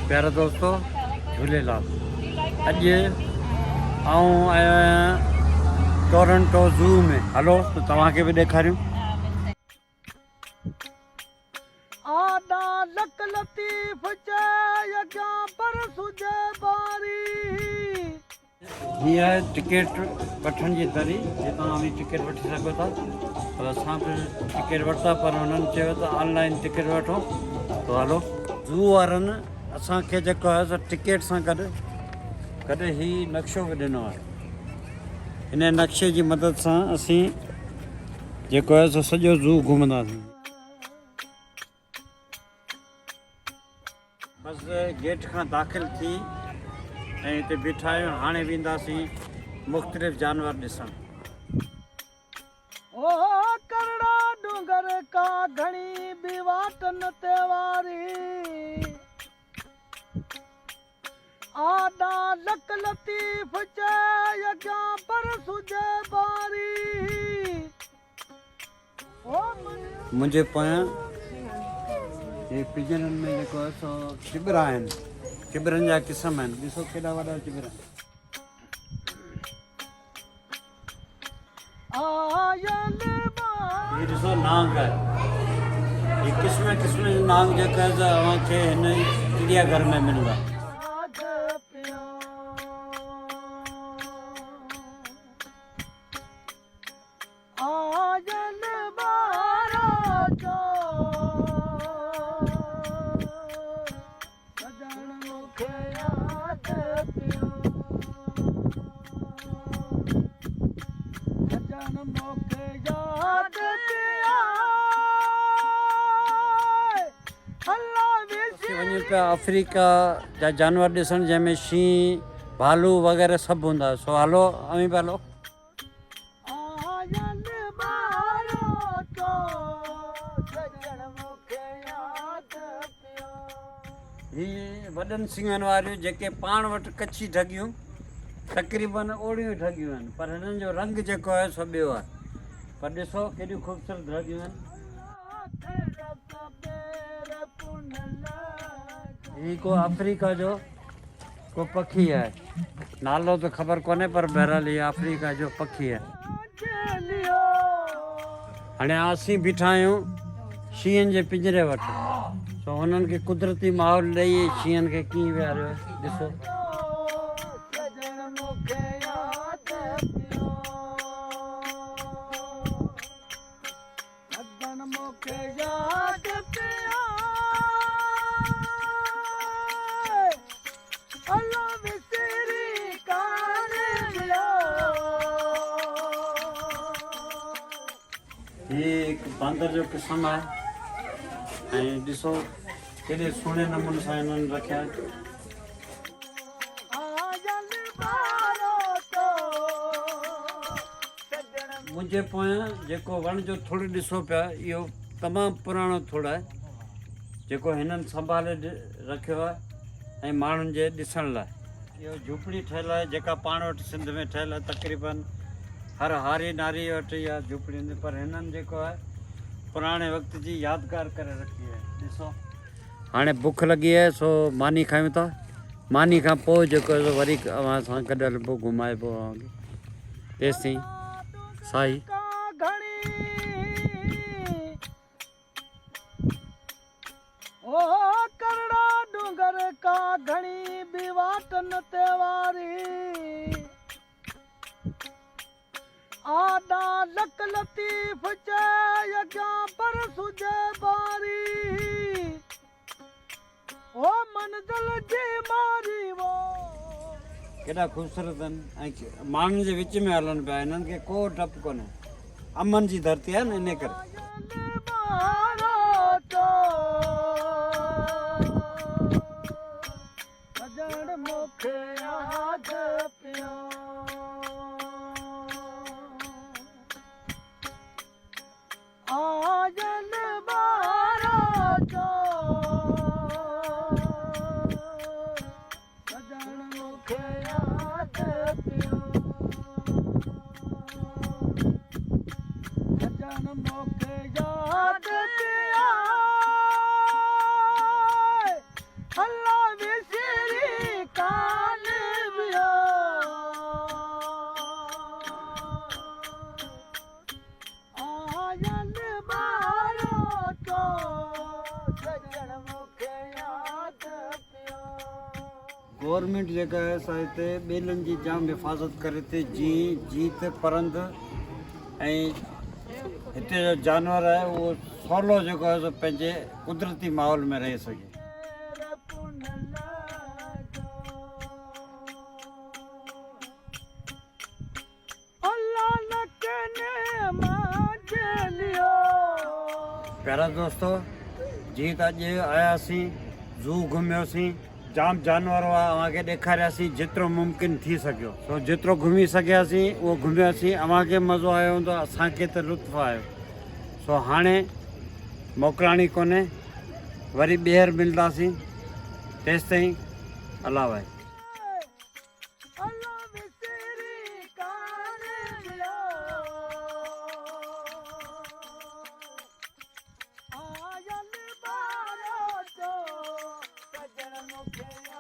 प्यारे दोस्तों झूलेलाल। अॼु आऊं आयो आहियां टोरंटो ज़ू में। हलो त तव्हांखे बि ॾेखारियूं। आॾा लक लतीफ़ चया बरस जे बारी। हीअ टिकट वठण जी तरी जे तव्हां बि टिकट वठी सघो था। पर असां बि टिकट वरिता पर हुननि चयो त ऑनलाइन टिकट वठो। त हलो, ज़ू वारनि असांखे जेको आहे सो टिकट सां गॾु ही नक्शो बि ॾिनो आहे। हिन नक्शे जी मदद सां असीं जेको आहे सो सॼो ज़ू घुमंदासीं। बसि गेट खां दाख़िल थी ऐं हिते बीठा आहियूं। हाणे वेंदासीं मुख़्तलिफ़ जानवर ॾिसण। ओ करड़ा डूंगर का घणी बि वाटन ते वारी। आॾा लक लतीफ़ चया बरस जे बारी। मुंहिंजे पोयां हे पिजरनि में जेको आहे सो चिॿर आहिनि। चिॿरनि जा क़िस्म आहिनि। ॾिसो केॾा वॾा चिॿर। हीअ ॾिसो नांग आहे। हीअ क़िस्म क़िस्म जो नांग जेको आहे तव्हांखे हिन चिड़ियाघर में मिलंदा। वञूं पिया अफ्रीका जा जानवर ॾिसण जंहिंमें शींहं भालू वग़ैरह सभु हूंदा। सो हलो अमीं पिया हलो। हीअ वॾनि सिंगनि वारियूं जेके पाण वटि कच्छी ढगियूं तक़रीबन ओड़ियूं ढगियूं आहिनि, पर हिननि जो रंग जेको आहे सो ॿियो आहे। पर ॾिसो केॾियूं ख़ूबसूरत ढगियूं आहिनि। हीअ को अफ्रीका जो को पखी आहे। नालो त ख़बर कोन्हे पर बहरहाल हीअ अफ्रीका जो पखी आहे। हाणे असीं बीठा आहियूं शींहनि जे पिंजरे वटि। सो हुननि खे कुदरती माहौल ॾेई शींहनि खे कीअं विहारियो आहे ॾिसो। ये एक बांदर जो किस्म है ऐं ॾिसो केॾे सुहिणे नमूने सां हिननि रखिया। मुंहिंजे पोयां जेको वण जो थुड़ ॾिसो पिया इहो तमामु पुराणो थुड़ आहे जेको हिननि संभाले रखियो आहे ऐं माण्हुनि जे ॾिसण लाइ। इहो झूपड़ी ठहियलु आहे जेका पाण वटि सिंध में ठहियलु आहे। तक़रीबन हर हारी नारी वटि इहा झूपड़ी हूंदी, पर हिननि जेको आहे पुराणे वक़्त जी यादगार करे रखी आहे। ॾिसो हाणे बुख लॻी आहे सो मानी खायूं था। मानी खां पोइ जेको आहे वरी अव्हां सां गॾु हलिबो घुमाइबो तेसिताईं साई। करड़ा डूंगर का घणी बि वाटन ते वारी। आॾा लक लतीफ़ चया बरस जे बारी। ओ मंज़िल जी मारी वो केॾा ख़ूबसूरत आहिनि ऐं माण्हुनि जे विच में हलनि पिया। हिननि खे को डपु कोन्हे। अमन जी धरती आहे न इन करे। गवर्नमेंट जेका आहे असां हिते ॿेलियुनि जी जाम हिफ़ाज़त करे थी, जीअं जीत परंद ऐं हिते जो जानवर आहे उहो सवलो जेको आहे सो पंहिंजे कुदरती माहौल में रही सघे। प्यारा दोस्तो, जीअं त अॼु आयासीं ज़ू घुमियोसीं, जाम जानवर हुआ, अव्हांखे ॾेखारियासीं जेतिरो मुमकिन थी सघियो। सो जेतिरो घुमी सघियासीं उहो घुमियासीं, अव्हांखे मज़ो आयो हूंदो, असांखे त लुत्फ़ु आयो। सो हाणे मोकिलाणी कोन्हे, वरी ॿीहर मिलंदासीं, तेसिताईं अल्लाह भाई। सजण मूंखे